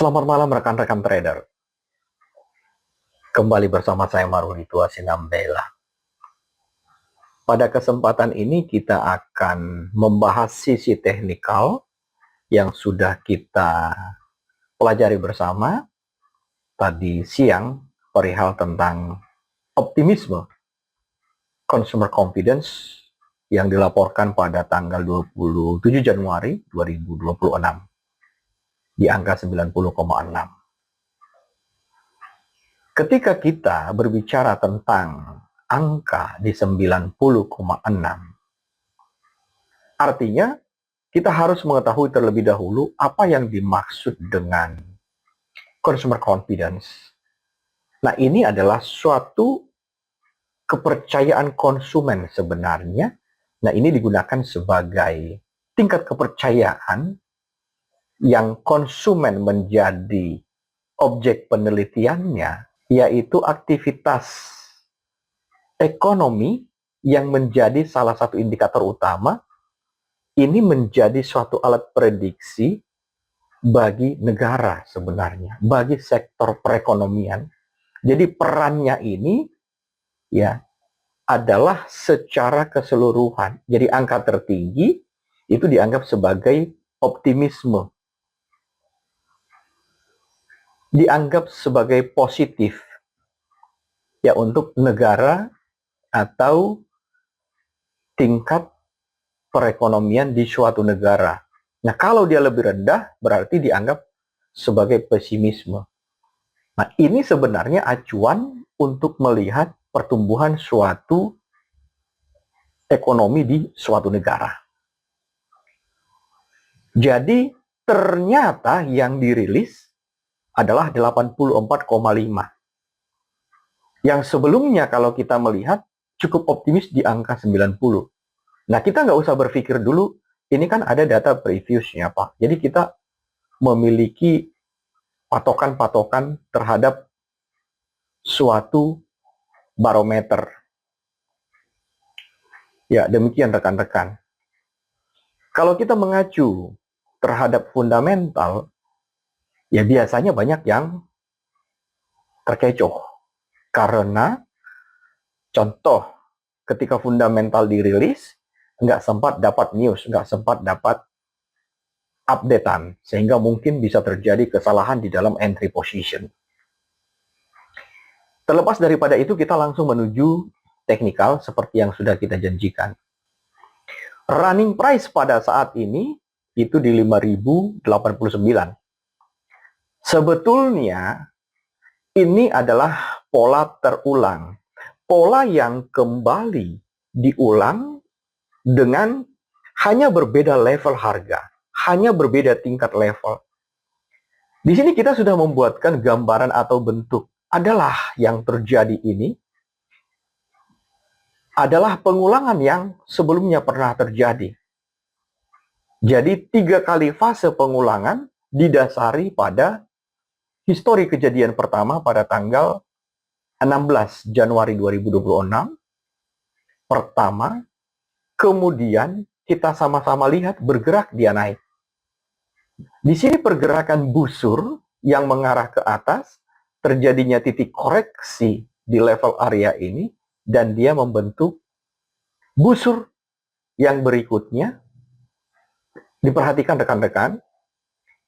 Selamat malam rekan-rekan trader. Kembali bersama saya Marulito Sinambela. Pada kesempatan ini kita akan membahas sisi teknikal yang sudah kita pelajari bersama tadi siang perihal tentang optimisme consumer confidence yang dilaporkan pada tanggal 27 Januari 2026 di angka 90,6. Ketika kita berbicara tentang angka di 90,6, artinya kita harus mengetahui terlebih dahulu apa yang dimaksud dengan consumer confidence. Nah, ini adalah suatu kepercayaan konsumen sebenarnya. Nah, ini digunakan sebagai tingkat kepercayaan yang konsumen menjadi objek penelitiannya, yaitu aktivitas ekonomi yang menjadi salah satu indikator utama. Ini menjadi suatu alat prediksi bagi negara sebenarnya, bagi sektor perekonomian. Jadi perannya ini ya adalah secara keseluruhan. Jadi angka tertinggi itu dianggap sebagai optimisme, dianggap sebagai positif ya untuk negara atau tingkat perekonomian di suatu negara. Nah, kalau dia lebih rendah berarti dianggap sebagai pesimisme. Nah, ini sebenarnya acuan untuk melihat pertumbuhan suatu ekonomi di suatu negara. Jadi, ternyata yang dirilis adalah 84,5. Yang sebelumnya kalau kita melihat cukup optimis di angka 90. Nah, kita nggak usah berpikir dulu, ini kan ada data previousnya, Pak. Jadi kita memiliki patokan-patokan terhadap suatu barometer. Ya, demikian rekan-rekan. Kalau kita mengacu terhadap fundamental, ya biasanya banyak yang terkecoh. Karena contoh, ketika fundamental dirilis, nggak sempat dapat news, nggak sempat dapat updatean, sehingga mungkin bisa terjadi kesalahan di dalam entry position. Terlepas daripada itu, kita langsung menuju teknikal seperti yang sudah kita janjikan. Running price pada saat ini itu di 5.089. Sebetulnya ini adalah pola terulang. Pola yang kembali diulang dengan hanya berbeda level harga, hanya berbeda tingkat level. Di sini kita sudah membuatkan gambaran atau bentuk. Adalah yang terjadi ini adalah pengulangan yang sebelumnya pernah terjadi. Jadi 3 kali fase pengulangan didasari pada histori kejadian pertama pada tanggal 16 Januari 2026. Pertama, kemudian kita sama-sama lihat bergerak dia naik. Di sini pergerakan busur yang mengarah ke atas, terjadinya titik koreksi di level area ini, dan dia membentuk busur yang berikutnya. Diperhatikan rekan-rekan,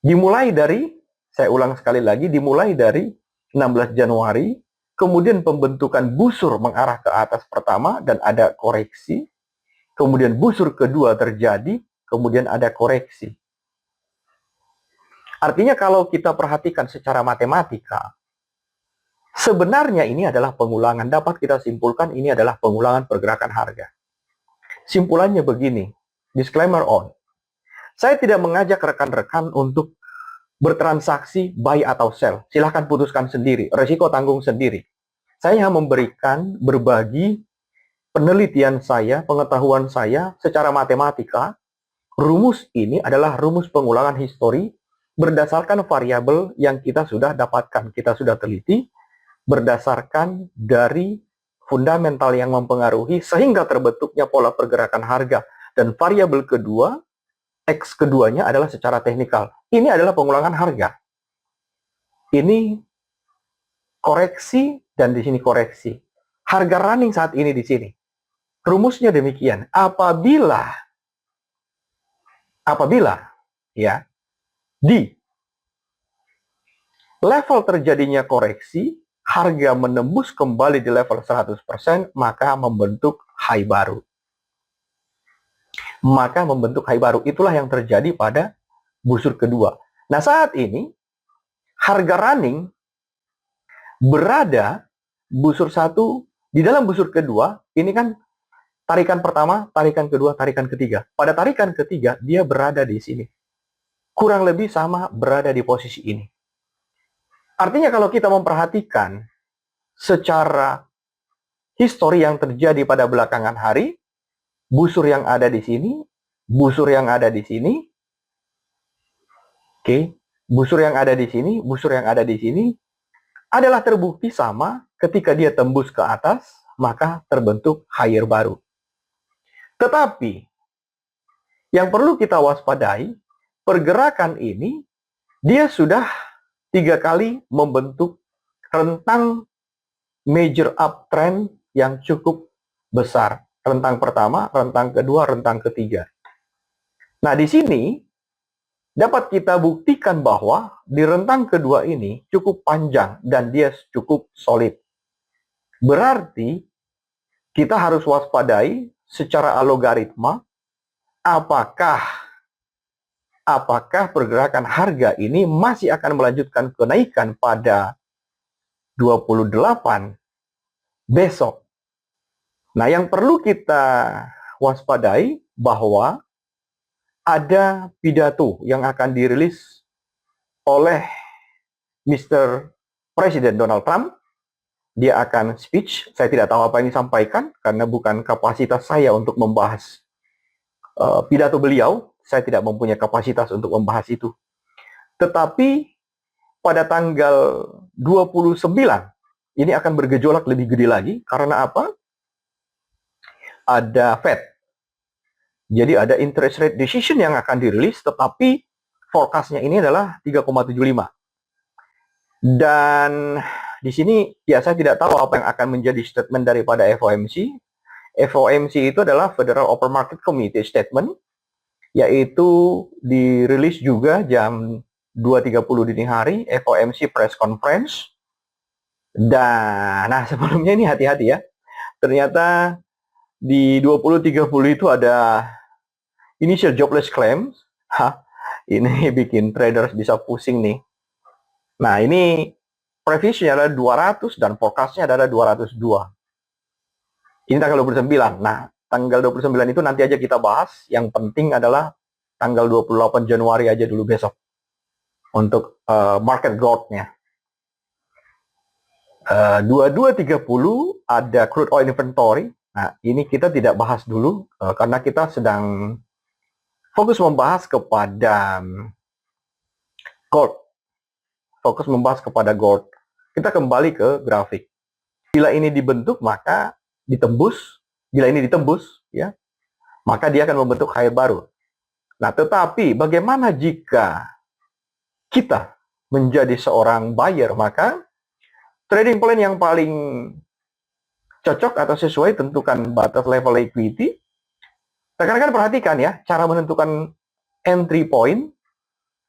dimulai dari, saya ulang sekali lagi, dimulai dari 16 Januari, kemudian pembentukan busur mengarah ke atas pertama dan ada koreksi, kemudian busur kedua terjadi, kemudian ada koreksi. Artinya kalau kita perhatikan secara matematika, sebenarnya ini adalah pengulangan, dapat kita simpulkan ini adalah pengulangan pergerakan harga. Simpulannya begini, disclaimer on. Saya tidak mengajak rekan-rekan untuk bertransaksi buy atau sell. Silahkan putuskan sendiri, resiko tanggung sendiri. Saya memberikan berbagi penelitian saya, pengetahuan saya secara matematika. Rumus ini adalah rumus pengulangan histori berdasarkan variabel yang kita sudah dapatkan, kita sudah teliti, berdasarkan dari fundamental yang mempengaruhi sehingga terbentuknya pola pergerakan harga. Dan variabel kedua, X keduanya adalah secara teknikal. Ini adalah pengulangan harga. Ini koreksi dan di sini koreksi. Harga running saat ini di sini. Rumusnya demikian. Apabila ya di level terjadinya koreksi, harga menembus kembali di level 100%, maka membentuk high baru. Itulah yang terjadi pada busur kedua. Nah, saat ini harga running berada busur satu di dalam busur kedua. Ini kan tarikan pertama, tarikan kedua, tarikan ketiga. Pada tarikan ketiga, dia berada di sini. Kurang lebih sama berada di posisi ini. Artinya kalau kita memperhatikan secara histori yang terjadi pada belakangan hari, busur yang ada di sini, busur yang ada di sini, busur yang ada di sini, busur yang ada di sini, adalah terbukti sama ketika dia tembus ke atas, maka terbentuk higher baru. Tetapi, yang perlu kita waspadai, pergerakan ini, dia sudah 3 kali membentuk rentang major uptrend yang cukup besar. Rentang pertama, rentang kedua, rentang ketiga. Nah, di sini dapat kita buktikan bahwa di rentang kedua ini cukup panjang dan dia cukup solid. Berarti kita harus waspadai secara algoritma apakah pergerakan harga ini masih akan melanjutkan kenaikan pada 28 besok. Nah, yang perlu kita waspadai bahwa ada pidato yang akan dirilis oleh Mr. Presiden Donald Trump. Dia akan speech. Saya tidak tahu apa yang disampaikan karena bukan kapasitas saya untuk membahas pidato beliau. Saya tidak mempunyai kapasitas untuk membahas itu. Tetapi pada tanggal 29 ini akan bergejolak lebih gede lagi. Karena apa? Ada Fed. Jadi ada interest rate decision yang akan dirilis, tetapi forecast-nya ini adalah 3,75. Dan di sini ya saya tidak tahu apa yang akan menjadi statement daripada FOMC. FOMC itu adalah Federal Open Market Committee statement, yaitu dirilis juga jam 2.30 dini hari, FOMC press conference. Dan nah sebelumnya ini hati-hati ya. Ternyata di 2030 itu ada initial jobless claims. Ini bikin traders bisa pusing nih. Nah, ini previsionnya adalah 200 dan forecast-nya adalah 202. Ini tanggal 29. Nah, tanggal 29 itu nanti aja kita bahas. Yang penting adalah tanggal 28 Januari aja dulu besok untuk market growth-nya. 2230 ada crude oil inventory. Nah, ini kita tidak bahas dulu karena kita sedang fokus membahas kepada gold. Kita kembali ke grafik. Bila ini dibentuk, maka ditembus. Bila ini ditembus, ya, maka dia akan membentuk high baru. Nah, tetapi bagaimana jika kita menjadi seorang buyer? Maka trading plan yang paling cocok atau sesuai tentukan batas level equity. Rekan-rekan perhatikan ya, cara menentukan entry point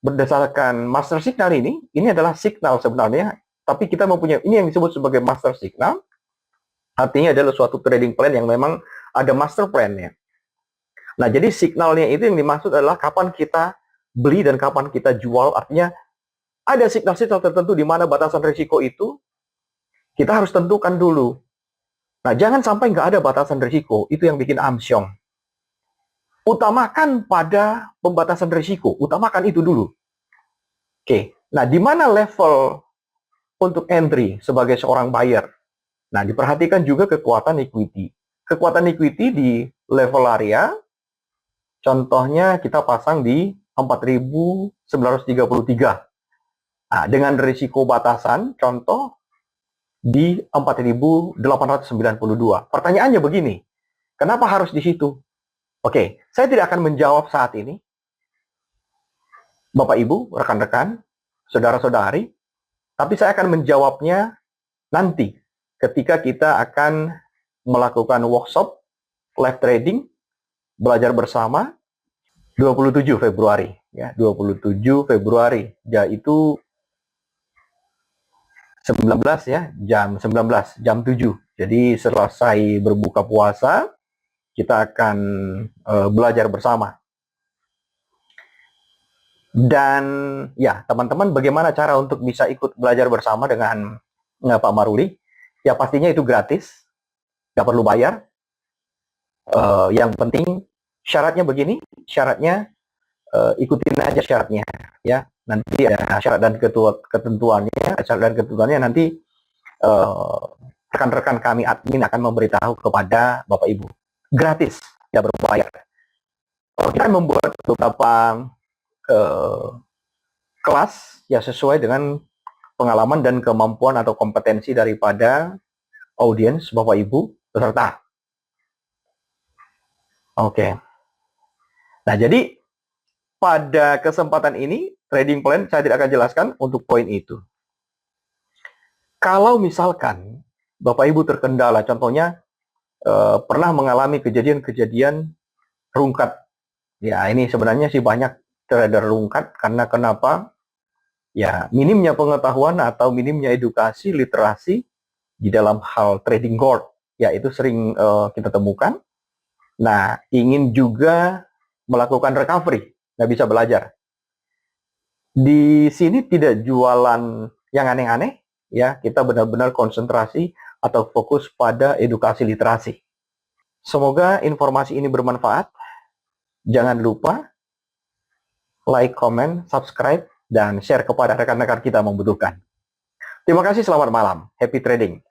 berdasarkan master signal ini adalah signal sebenarnya, tapi kita mempunyai ini yang disebut sebagai master signal. Artinya adalah suatu trading plan yang memang ada master plan-nya. Nah, jadi signalnya itu yang dimaksud adalah kapan kita beli dan kapan kita jual. Artinya ada signal-signal tertentu di mana batasan risiko itu kita harus tentukan dulu. Nah, jangan sampai nggak ada batasan risiko, itu yang bikin amsyong. Utamakan pada pembatasan risiko, utamakan itu dulu. Oke, nah di mana level untuk entry sebagai seorang buyer? Nah, diperhatikan juga kekuatan equity. Kekuatan equity di level area, contohnya kita pasang di 4.933. Nah, dengan risiko batasan, contoh di 4.892. Pertanyaannya begini, kenapa harus di situ? Oke, saya tidak akan menjawab saat ini. Bapak Ibu, rekan-rekan, saudara-saudari, Tapi saya akan menjawabnya nanti ketika kita akan melakukan workshop live trading belajar bersama 27 Februari ya, 27 Februari yaitu 19 ya, jam 19, jam 7. Jadi selesai berbuka puasa kita akan belajar bersama. Dan ya, teman-teman, bagaimana cara untuk bisa ikut belajar bersama dengan Pak Maruli? Ya, pastinya itu gratis, nggak perlu bayar. Yang penting syaratnya begini, syaratnya ikutin aja syaratnya, ya. Nanti ada syarat dan ketentuannya nanti rekan-rekan kami admin akan memberitahu kepada Bapak Ibu. Gratis, tidak berbayar. Kita membuat beberapa kelas yang sesuai dengan pengalaman dan kemampuan atau kompetensi daripada audiens Bapak Ibu peserta. Oke. Nah, jadi pada kesempatan ini trading plan saya tidak akan jelaskan untuk poin itu. Kalau misalkan Bapak Ibu terkendala, contohnya pernah mengalami kejadian-kejadian rungkat. Ya, ini sebenarnya sih banyak trader rungkat karena kenapa? Ya, minimnya pengetahuan atau minimnya edukasi, literasi di dalam hal trading gold. Ya, itu sering kita temukan. Nah, ingin juga melakukan recovery, nggak bisa belajar. Di sini tidak jualan yang aneh-aneh, ya, kita benar-benar konsentrasi atau fokus pada edukasi literasi. Semoga informasi ini bermanfaat. Jangan lupa like, comment, subscribe, dan share kepada rekan-rekan kita membutuhkan. Terima kasih, selamat malam. Happy trading.